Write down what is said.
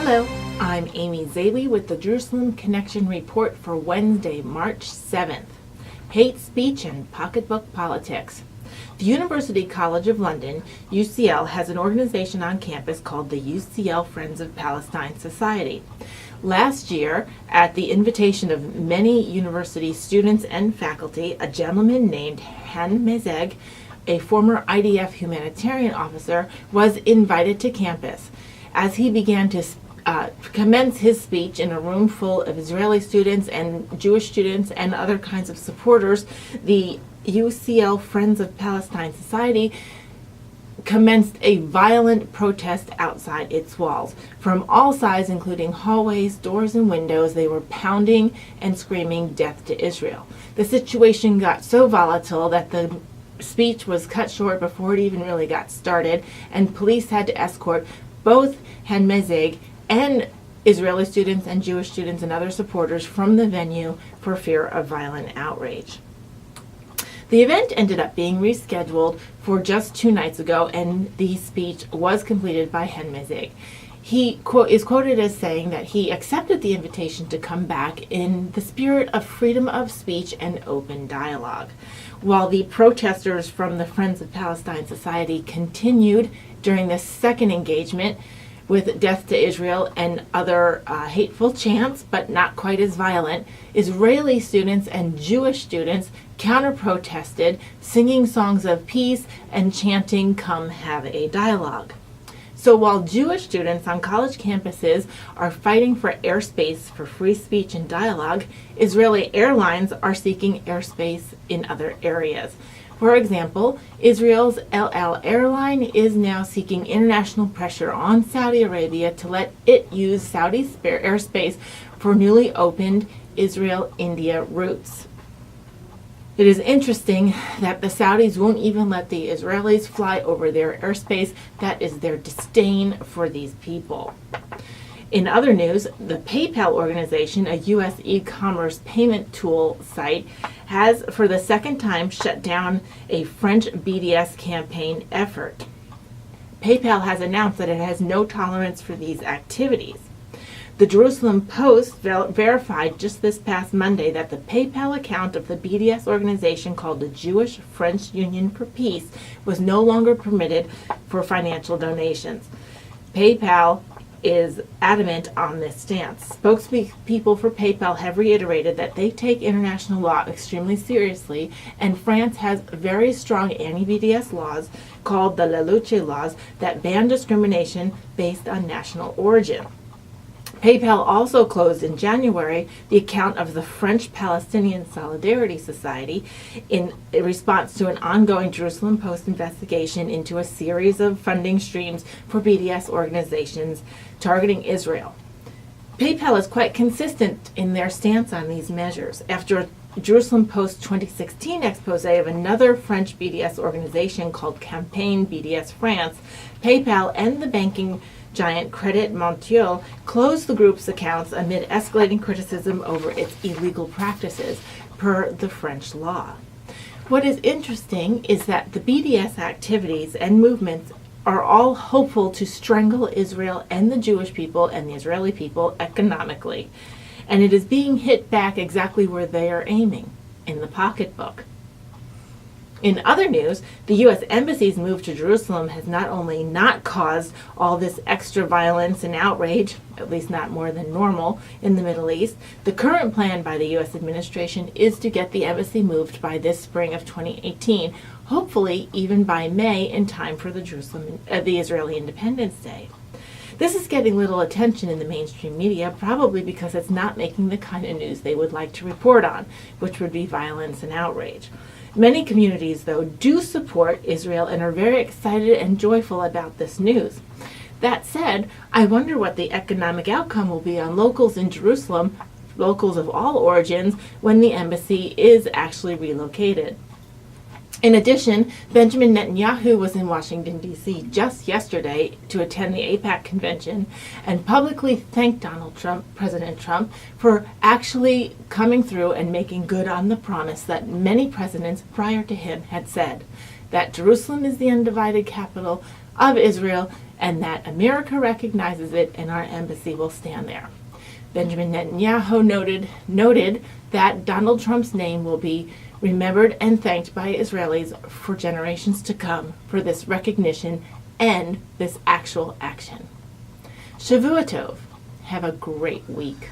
Hello, I'm Amy Zawi with the Jerusalem Connection Report for Wednesday, March 7th. Hate speech and pocketbook politics. The University College of London, UCL, has an organization on campus called the UCL Friends of Palestine Society. Last year, at the invitation of many university students and faculty, a gentleman named Han Mezeg, a former IDF humanitarian officer, was invited to campus. As he began to commence his speech in a room full of Israeli students and Jewish students and other kinds of supporters, the UCL Friends of Palestine Society commenced a violent protest outside its walls. From all sides, including hallways, doors, and windows, they were pounding and screaming death to Israel. The situation got so volatile that the speech was cut short before it even really got started, and police had to escort both Han Mezeg and Israeli students and Jewish students and other supporters from the venue for fear of violent outrage. The event ended up being rescheduled for just 2 nights ago, and the speech was completed by Han Mezeg. He is quoted as saying that he accepted the invitation to come back in the spirit of freedom of speech and open dialogue. While the protesters from the Friends of Palestine Society continued during the second engagement with death to Israel and other hateful chants, but not quite as violent, Israeli students and Jewish students counter-protested, singing songs of peace and chanting, "Come have a dialogue." So while Jewish students on college campuses are fighting for airspace for free speech and dialogue, Israeli airlines are seeking airspace in other areas. For example, Israel's El Al airline is now seeking international pressure on Saudi Arabia to let it use Saudi's airspace for newly opened Israel-India routes. It is interesting that the Saudis won't even let the Israelis fly over their airspace. That is their disdain for these people. In other news, the PayPal organization, a U.S. e-commerce payment tool site, has for the second time shut down a French BDS campaign effort. PayPal has announced that it has no tolerance for these activities. The Jerusalem Post verified just this past Monday that the PayPal account of the BDS organization called the Jewish French Union for Peace was no longer permitted for financial donations. PayPal is adamant on this stance. Spokespeople for PayPal have reiterated that they take international law extremely seriously, and France has very strong anti-BDS laws called the La Luce laws that ban discrimination based on national origin. PayPal also closed in January the account of the French Palestinian Solidarity Society in response to an ongoing Jerusalem Post investigation into a series of funding streams for BDS organizations targeting Israel. PayPal is quite consistent in their stance on these measures. After a Jerusalem Post 2016 expose of another French BDS organization called Campaign BDS France, PayPal and the banking giant Credit Mondial closed the group's accounts amid escalating criticism over its illegal practices per the French law. What is interesting is that the BDS activities and movements are all hopeful to strangle Israel and the Jewish people and the Israeli people economically, and it is being hit back exactly where they are aiming, in the pocketbook. In other news, the U.S. Embassy's move to Jerusalem has not only not caused all this extra violence and outrage, at least not more than normal, in the Middle East. The current plan by the U.S. administration is to get the embassy moved by this spring of 2018, hopefully even by May, in time for the Israeli Independence Day. This is getting little attention in the mainstream media, probably because it's not making the kind of news they would like to report on, which would be violence and outrage. Many communities, though, do support Israel and are very excited and joyful about this news. That said, I wonder what the economic outcome will be on locals in Jerusalem, locals of all origins, when the embassy is actually relocated. In addition, Benjamin Netanyahu was in Washington, D.C. just yesterday to attend the AIPAC convention and publicly thanked President Trump, for actually coming through and making good on the promise that many presidents prior to him had said, that Jerusalem is the undivided capital of Israel and that America recognizes it and our embassy will stand there. Benjamin Netanyahu noted that Donald Trump's name will be remembered and thanked by Israelis for generations to come for this recognition and this actual action. Shavua Tov. Have a great week.